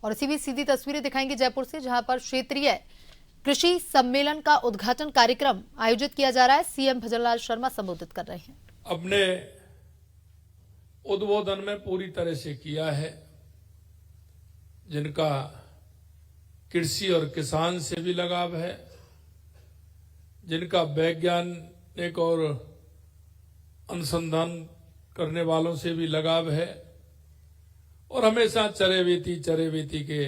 और इसी भी सीधी तस्वीरें दिखाएंगे जयपुर से, जहां पर क्षेत्रीय कृषि सम्मेलन का उद्घाटन कार्यक्रम आयोजित किया जा रहा है। सीएम भजनलाल शर्मा संबोधित कर रहे हैं। अपने उद्बोधन में पूरी तरह से किया है, जिनका कृषि और किसान से भी लगाव है, जिनका वैज्ञानिक और अनुसंधान करने वालों से भी लगाव है और हमेशा चरेवेती के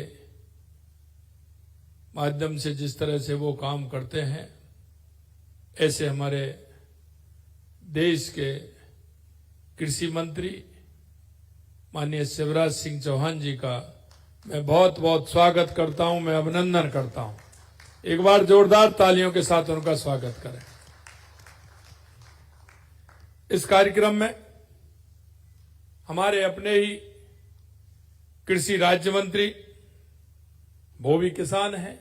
माध्यम से जिस तरह से वो काम करते हैं, ऐसे हमारे देश के कृषि मंत्री माननीय शिवराज सिंह चौहान जी का मैं बहुत बहुत स्वागत करता हूं, मैं अभिनंदन करता हूं। एक बार जोरदार तालियों के साथ उनका स्वागत करें। इस कार्यक्रम में हमारे अपने ही कृषि राज्य मंत्री, वो भी किसान हैं,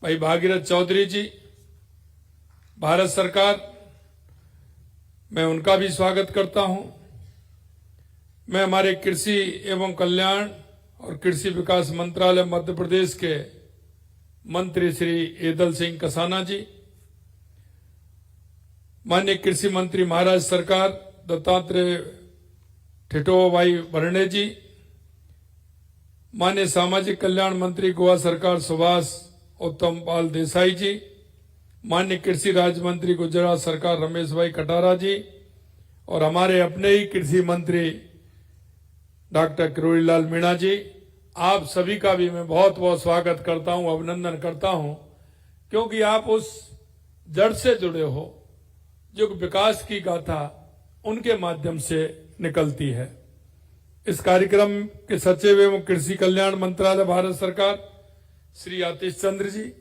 भाई भागीरथ चौधरी जी, भारत सरकार, मैं उनका भी स्वागत करता हूं। मैं हमारे कृषि एवं कल्याण और कृषि विकास मंत्रालय मध्य प्रदेश के मंत्री श्री एदल सिंह कसाना जी, माननीय कृषि मंत्री महाराष्ट्र सरकार दत्तात्रेय ठिठोभाई भरणे जी, माननीय सामाजिक कल्याण मंत्री गोवा सरकार सुभाष उत्तम पाल देसाई जी, माननीय कृषि राज्य मंत्री गुजरात सरकार रमेश भाई कटारा जी और हमारे अपने ही कृषि मंत्री डॉक्टर किरोड़ीलाल मीणा जी, आप सभी का भी मैं बहुत बहुत स्वागत करता हूं, अभिनंदन करता हूं, क्योंकि आप उस जड़ से जुड़े हो जो विकास की गाथा उनके माध्यम से निकलती है। इस कार्यक्रम के सचिव एवं कृषि कल्याण मंत्रालय भारत सरकार श्री आतिश चंद्र जी,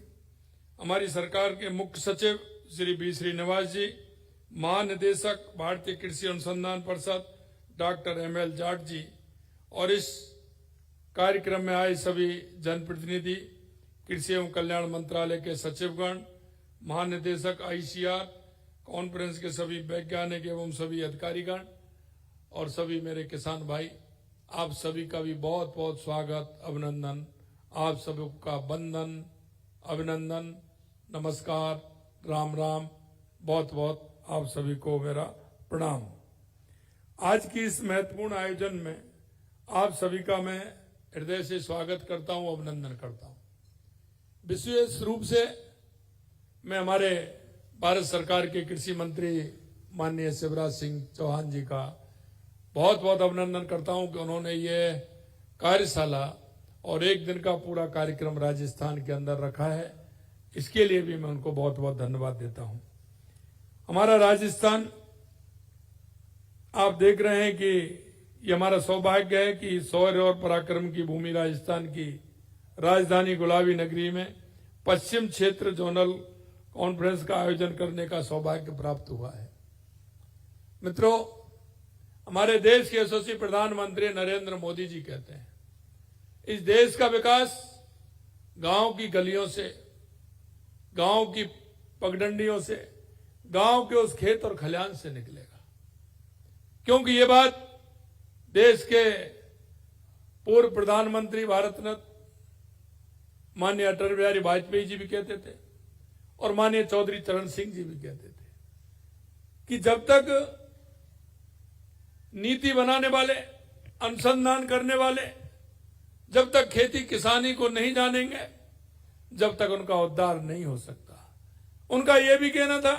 हमारी सरकार के मुख्य सचिव श्री बी श्रीनिवास जी, महानिदेशक भारतीय कृषि अनुसंधान परिषद डॉक्टर ML जाट जी और इस कार्यक्रम में आए सभी जनप्रतिनिधि, कृषि एवं कल्याण मंत्रालय के सचिवगण, महानिदेशक ICR कॉन्फ्रेंस के सभी वैज्ञानिक एवं सभी अधिकारीगण और सभी मेरे किसान भाई, आप सभी का भी बहुत बहुत स्वागत, अभिनंदन, आप सबका वंदन, अभिनंदन, नमस्कार, राम राम, बहुत बहुत आप सभी को मेरा प्रणाम। आज की इस महत्वपूर्ण आयोजन में आप सभी का मैं हृदय से स्वागत करता हूं, अभिनंदन करता हूं। विशेष रूप से मैं हमारे भारत सरकार के कृषि मंत्री माननीय शिवराज सिंह चौहान जी का बहुत बहुत अभिनंदन करता हूं कि उन्होंने ये कार्यशाला और एक दिन का पूरा कार्यक्रम राजस्थान के अंदर रखा है। इसके लिए भी मैं उनको बहुत बहुत धन्यवाद देता हूं। हमारा राजस्थान, आप देख रहे हैं कि ये हमारा सौभाग्य है कि शौर्य और पराक्रम की भूमि राजस्थान की राजधानी गुलाबी नगरी में पश्चिम क्षेत्र जोनल कॉन्फ्रेंस का आयोजन करने का सौभाग्य प्राप्त हुआ है। मित्रों, हमारे देश के यशस्वी प्रधानमंत्री नरेंद्र मोदी जी कहते हैं, इस देश का विकास गांव की गलियों से, गांव की पगडंडियों से, गांव के उस खेत और खलिहान से निकलेगा। क्योंकि ये बात देश के पूर्व प्रधानमंत्री भारत रत्न माननीय अटल बिहारी वाजपेयी जी भी कहते थे और माननीय चौधरी चरण सिंह जी भी कहते थे कि जब तक नीति बनाने वाले, अनुसंधान करने वाले जब तक खेती किसानी को नहीं जानेंगे, जब तक उनका उद्धार नहीं हो सकता। उनका यह भी कहना था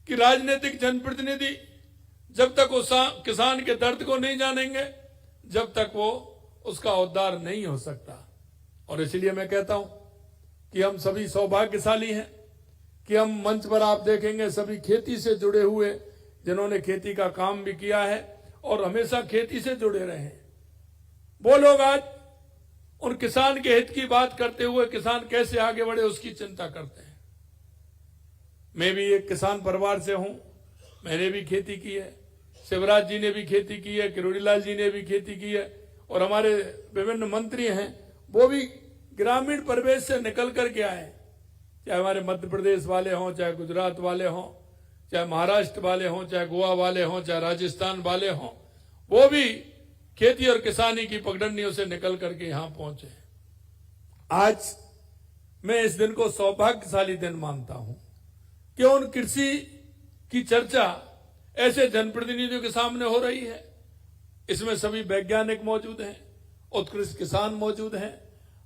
कि राजनीतिक जनप्रतिनिधि जब तक उस किसान के दर्द को नहीं जानेंगे, जब तक वो उसका उद्धार नहीं हो सकता। और इसलिए मैं कहता हूं कि हम सभी सौभाग्यशाली हैं कि हम मंच पर आप देखेंगे सभी खेती से जुड़े हुए, जिन्होंने खेती का काम भी किया है और हमेशा खेती से जुड़े रहे हैं, वो लोग आज उन किसान के हित की बात करते हुए किसान कैसे आगे बढ़े उसकी चिंता करते हैं। मैं भी एक किसान परिवार से हूं, मैंने भी खेती की है, शिवराज जी ने भी खेती की है, किरोड़ीलाल जी ने भी खेती की है और हमारे विभिन्न मंत्री हैं वो भी ग्रामीण परिवेश से निकल करके आए, चाहे हमारे मध्य प्रदेश वाले हों, चाहे गुजरात वाले हों, चाहे महाराष्ट्र वाले हों, चाहे गोवा वाले हों, चाहे राजस्थान वाले हों, वो भी खेती और किसानी की पगडंडियों से निकल करके यहां पहुंचे। आज मैं इस दिन को सौभाग्यशाली दिन मानता हूं कि उन कृषि की चर्चा ऐसे जनप्रतिनिधियों के सामने हो रही है। इसमें सभी वैज्ञानिक मौजूद हैं, उत्कृष्ट किसान मौजूद हैं,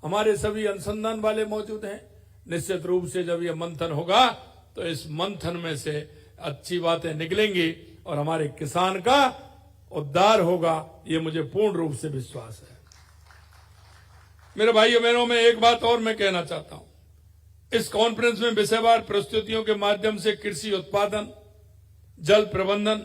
हमारे सभी अनुसंधान वाले मौजूद हैं। निश्चित रूप से जब यह मंथन होगा तो इस मंथन में से अच्छी बातें निकलेंगी और हमारे किसान का उद्धार होगा, ये मुझे पूर्ण रूप से विश्वास है। मेरे भाइयों बहनों, में एक बात और मैं कहना चाहता हूं। इस कॉन्फ्रेंस में विषयवार प्रस्तुतियों के माध्यम से कृषि उत्पादन, जल प्रबंधन,